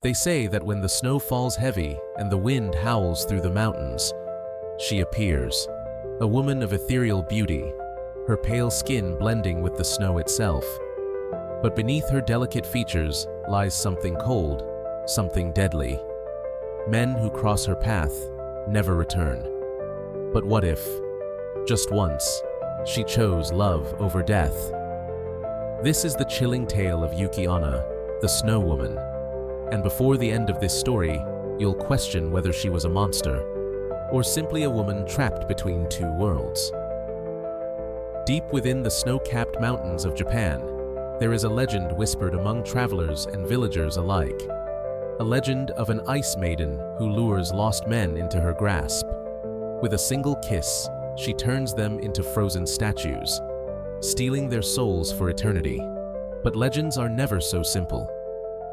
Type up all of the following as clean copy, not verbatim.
They say that when the snow falls heavy and the wind howls through the mountains, she appears, a woman of ethereal beauty, her pale skin blending with the snow itself. But beneath her delicate features lies something cold, something deadly. Men who cross her path never return. But what if, just once, she chose love over death? This is the chilling tale of Yuki Onna, the Snow Woman. And before the end of this story, you'll question whether she was a monster, or simply a woman trapped between two worlds. Deep within the snow-capped mountains of Japan, there is a legend whispered among travelers and villagers alike. A legend of an ice maiden who lures lost men into her grasp. With a single kiss, she turns them into frozen statues, stealing their souls for eternity. But legends are never so simple,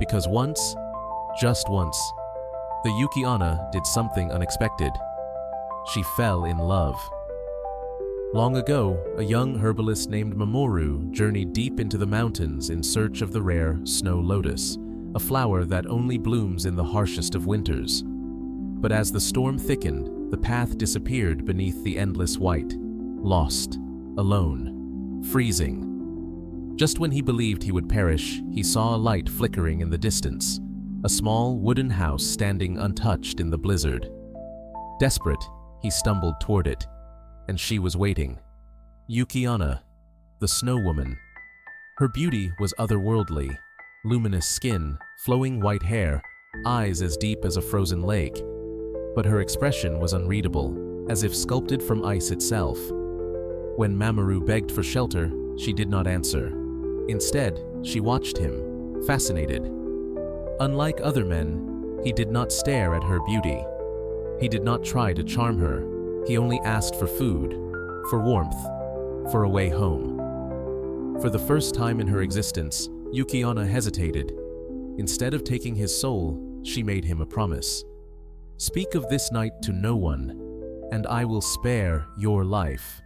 because once, just once, the Yuki Onna did something unexpected. She fell in love. Long ago, a young herbalist named MAMORU journeyed deep into the mountains in search of the rare snow lotus, a flower that only blooms in the harshest of winters. But as the storm thickened, the path disappeared beneath the endless white, lost, alone, freezing. Just when he believed he would perish, he saw a light flickering in the distance, a small wooden house standing untouched in the blizzard. Desperate, he stumbled toward it, and she was waiting. Yuki Onna, the Snow Woman. Her beauty was otherworldly, luminous skin, flowing white hair, eyes as deep as a frozen lake. But her expression was unreadable, as if sculpted from ice itself. When MAMORU begged for shelter, she did not answer. Instead, she watched him, fascinated. Unlike other men, he did not stare at her beauty. He did not try to charm her. He only asked for food, for warmth, for a way home. For the first time in her existence, Yuki Onna hesitated. Instead of taking his soul, she made him a promise. "Speak of this night to no one, and I will spare your life."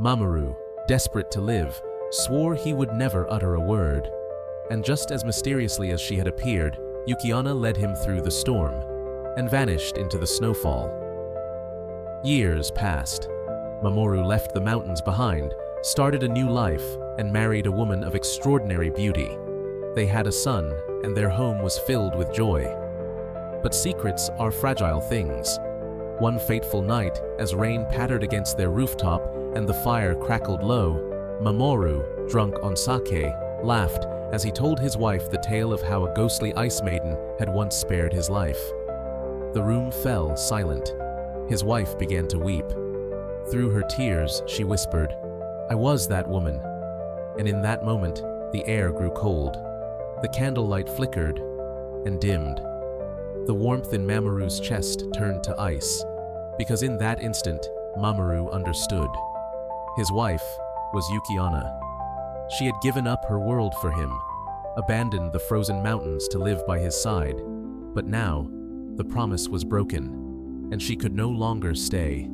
MAMORU, desperate to live, swore he would never utter a word. And just as mysteriously as she had appeared, Yuki Onna led him through the storm and vanished into the snowfall. Years passed. MAMORU left the mountains behind, started a new life, and married a woman of extraordinary beauty. They had a son, and their home was filled with joy. But secrets are fragile things. One fateful night, as rain pattered against their rooftop and the fire crackled low, MAMORU, drunk on sake, laughed as he told his wife the tale of how a ghostly ice maiden had once spared his life. The room fell silent. His wife began to weep. Through her tears, she whispered, "I was that woman." And in that moment, the air grew cold. The candlelight flickered and dimmed. The warmth in MAMORU's chest turned to ice, because in that instant, MAMORU understood. His wife was Yuki Onna. She had given up her world for him, abandoned the frozen mountains to live by his side. But now, the promise was broken, and she could no longer stay.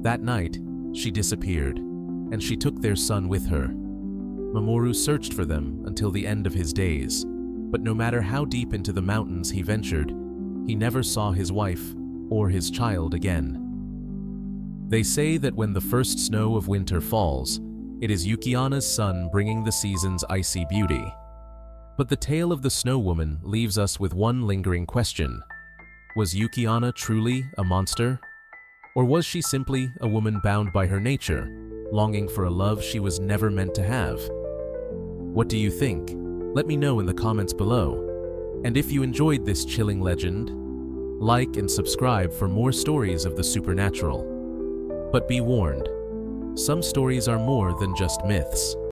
That night, she disappeared, and she took their son with her. MAMORU searched for them until the end of his days, but no matter how deep into the mountains he ventured, he never saw his wife or his child again. They say that when the first snow of winter falls, it is Yuki Onna's son bringing the season's icy beauty. But the tale of the Snow Woman leaves us with one lingering question. Was Yuki Onna truly a monster? Or was she simply a woman bound by her nature, longing for a love she was never meant to have? What do you think? Let me know in the comments below. And if you enjoyed this chilling legend, like and subscribe for more stories of the supernatural. But be warned, some stories are more than just myths.